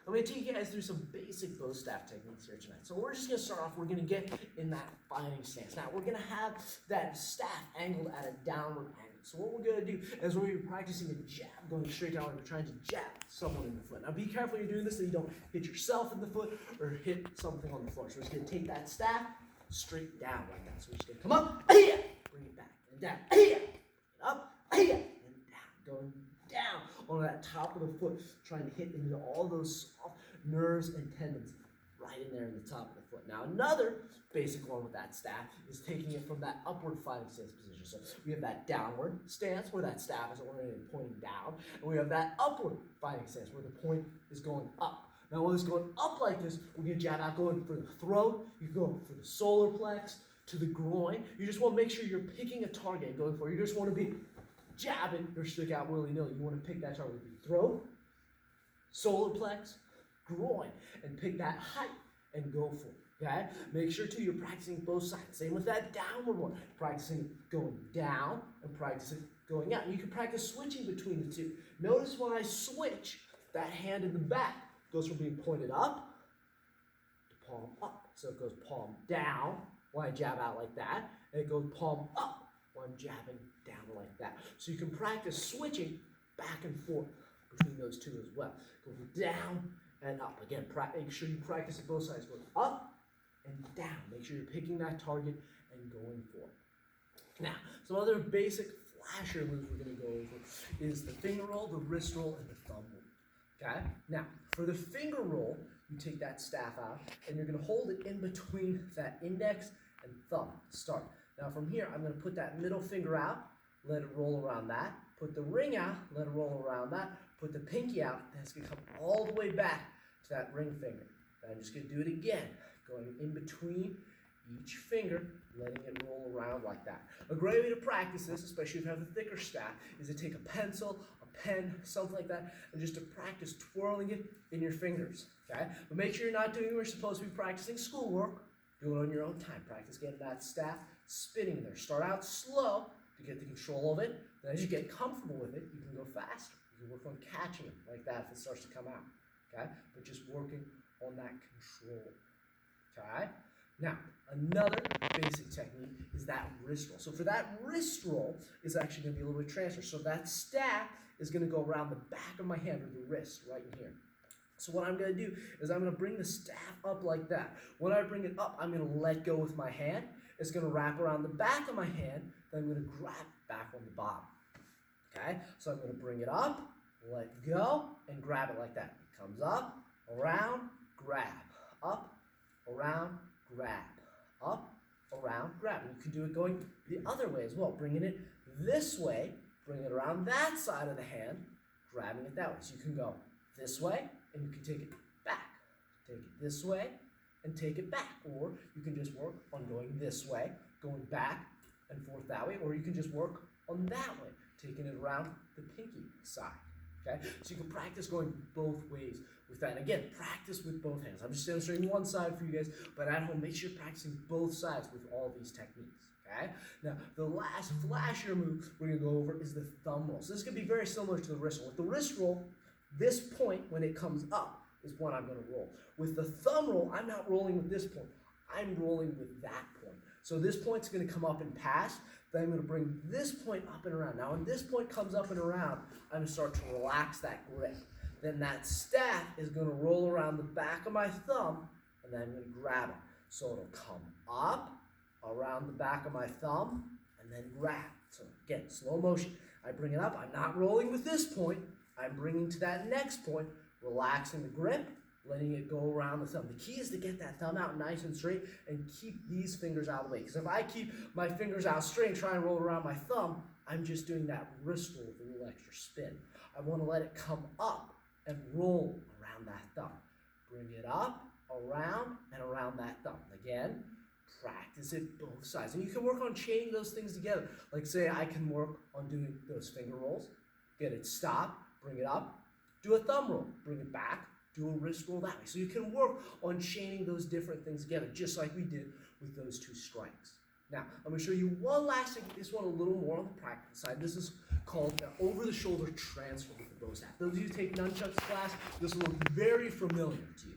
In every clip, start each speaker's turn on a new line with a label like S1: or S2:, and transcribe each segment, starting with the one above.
S1: I'm going to take you guys through some basic bow staff techniques here tonight. So we're just going to start off, we're going to get in that fighting stance. Now, we're going to have that staff angled at a downward angle. So what we're going to do is we're going to be practicing a jab, going straight down, we're trying to jab someone in the foot. Now, be careful you're doing this so you don't hit yourself in the foot or hit something on the floor. So we're just going to take that staff straight down like that. So we're just going to come up, bring it back, and down, up, and down, going down on that top of the foot, trying to hit into all those soft nerves and tendons right in there in the top of the foot. Now another basic one with that staff is taking it from that upward fighting stance position. So we have that downward stance where that staff is oriented and pointing down, and we have that upward fighting stance where the point is going up. Now when it's going up like this, we're going to jab out going for the throat, you go for the solar plex, to the groin. You just want to make sure you're picking a target and going for it. You just want to be jabbing or stick out willy-nilly. You want to pick that target. Throat, solar plex, groin, and pick that height and go for it. Okay? Make sure too you're practicing both sides. Same with that downward one. Practicing going down and practicing going out. And you can practice switching between the two. Notice when I switch, that hand in the back goes from being pointed up to palm up. So it goes palm down when I jab out like that, and it goes palm up when I'm jabbing down like that. So you can practice switching back and forth between those two as well. Going down and up. Again, make sure you practice it both sides. Going up and down. Make sure you're picking that target and going for it. Now, some other basic flasher moves we're going to go over is the finger roll, the wrist roll, and the thumb roll. Okay? Now, for the finger roll, you take that staff out, and you're going to hold it in between that index and thumb. Start. Now from here, I'm going to put that middle finger out, let it roll around that. Put the ring out, let it roll around that. Put the pinky out, and it's going to come all the way back to that ring finger. And I'm just going to do it again, going in between each finger, letting it roll around like that. A great way to practice this, especially if you have a thicker staff, is to take a pencil, a pen, something like that, and just to practice twirling it in your fingers. Okay? But make sure you're not doing what you're supposed to be practicing schoolwork. Do it on your own time. Practice getting that staff spinning there. Start out slow to get the control of it. Then as you get comfortable with it, you can go faster. You can work on catching it like that if it starts to come out. Okay? But just working on that control. Okay? Now, another basic technique is that wrist roll. So for that wrist roll, it's actually going to be a little bit transfer. So that staff is going to go around the back of my hand or the wrist right in here. So what I'm going to do is I'm going to bring the staff up like that. When I bring it up, I'm going to let go with my hand. It's going to wrap around the back of my hand. Then I'm going to grab it back on the bottom. Okay? So I'm going to bring it up, let go, and grab it like that. It comes up, around, grab. Up, around, grab. Up, around, grab. And you can do it going the other way as well. Bringing it this way, bring it around that side of the hand, grabbing it that way. So you can go this way, and you can take it back. Take it this way, and take it back. Or you can just work on going this way, going back and forth that way. Or you can just work on that way, taking it around the pinky side. Okay? So you can practice going both ways with that. And again, practice with both hands. I'm just demonstrating one side for you guys, but at home, make sure you're practicing both sides with all these techniques. Okay? Now, the last flasher move we're going to go over is the thumb roll. So this is going to be very similar to the wrist roll. With the wrist roll, this point, when it comes up, is when I'm going to roll. With the thumb roll, I'm not rolling with this point. I'm rolling with that point. So this point's going to come up and pass. Then I'm going to bring this point up and around. Now, when this point comes up and around, I'm going to start to relax that grip. Then that staff is going to roll around the back of my thumb, and then I'm going to grab it. So it'll come up, around the back of my thumb, and then grab. So again, slow motion. I bring it up. I'm not rolling with this point. I'm bringing to that next point, relaxing the grip, letting it go around the thumb. The key is to get that thumb out nice and straight and keep these fingers out of the way. Because if I keep my fingers out straight and try and roll around my thumb, I'm just doing that wrist roll with a little extra spin. I want to let it come up and roll around that thumb. Bring it up, around, and around that thumb. Again, practice it both sides. And you can work on chaining those things together. Like say I can work on doing those finger rolls, get it stopped, bring it up, do a thumb roll, bring it back, do a wrist roll that way. So you can work on chaining those different things together, just like we did with those two strikes. Now, I'm going to show you one last thing, this one a little more on the practical side. This is called the over-the-shoulder transfer with the bow staff. Those of you who take nunchucks class, this will look very familiar to you.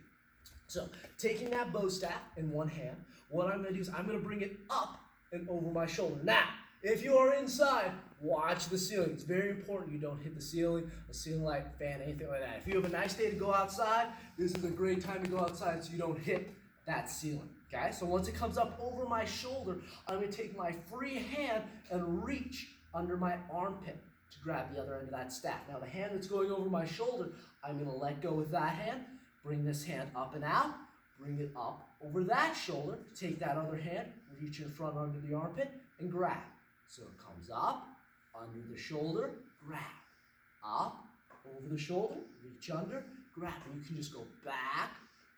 S1: So, taking that bow staff in one hand, what I'm going to do is I'm going to bring it up and over my shoulder. Now, if you are inside, watch the ceiling. It's very important you don't hit the ceiling, a ceiling light, fan, anything like that. If you have a nice day to go outside, this is a great time to go outside so you don't hit that ceiling. Okay, so once it comes up over my shoulder, I'm going to take my free hand and reach under my armpit to grab the other end of that staff. Now the hand that's going over my shoulder, I'm going to let go with that hand, bring this hand up and out, bring it up over that shoulder, take that other hand, reach in front under the armpit, and grab. So it comes up, under the shoulder, grab. Up, over the shoulder, reach under, grab. And you can just go back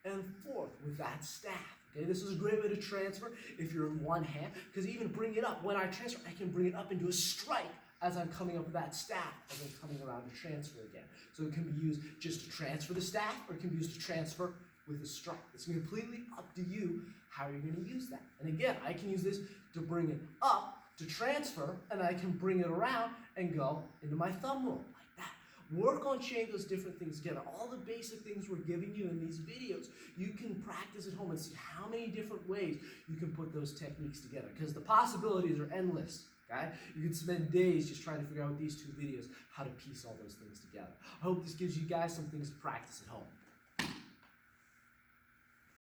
S1: and forth with that staff. Okay, this is a great way to transfer if you're in one hand, because even bring it up. When I transfer, I can bring it up into a strike as I'm coming up with that staff, as I'm coming around to transfer again. So it can be used just to transfer the staff, or it can be used to transfer with a strike. It's completely up to you how you're going to use that. And again, I can use this to bring it up, to transfer, and I can bring it around and go into my thumb roll like that. Work on chain those different things together. All the basic things we're giving you in these videos, you can practice at home and see how many different ways you can put those techniques together, because the possibilities are endless. Okay? You can spend days just trying to figure out with these two videos how to piece all those things together. I hope this gives you guys some things to practice at home.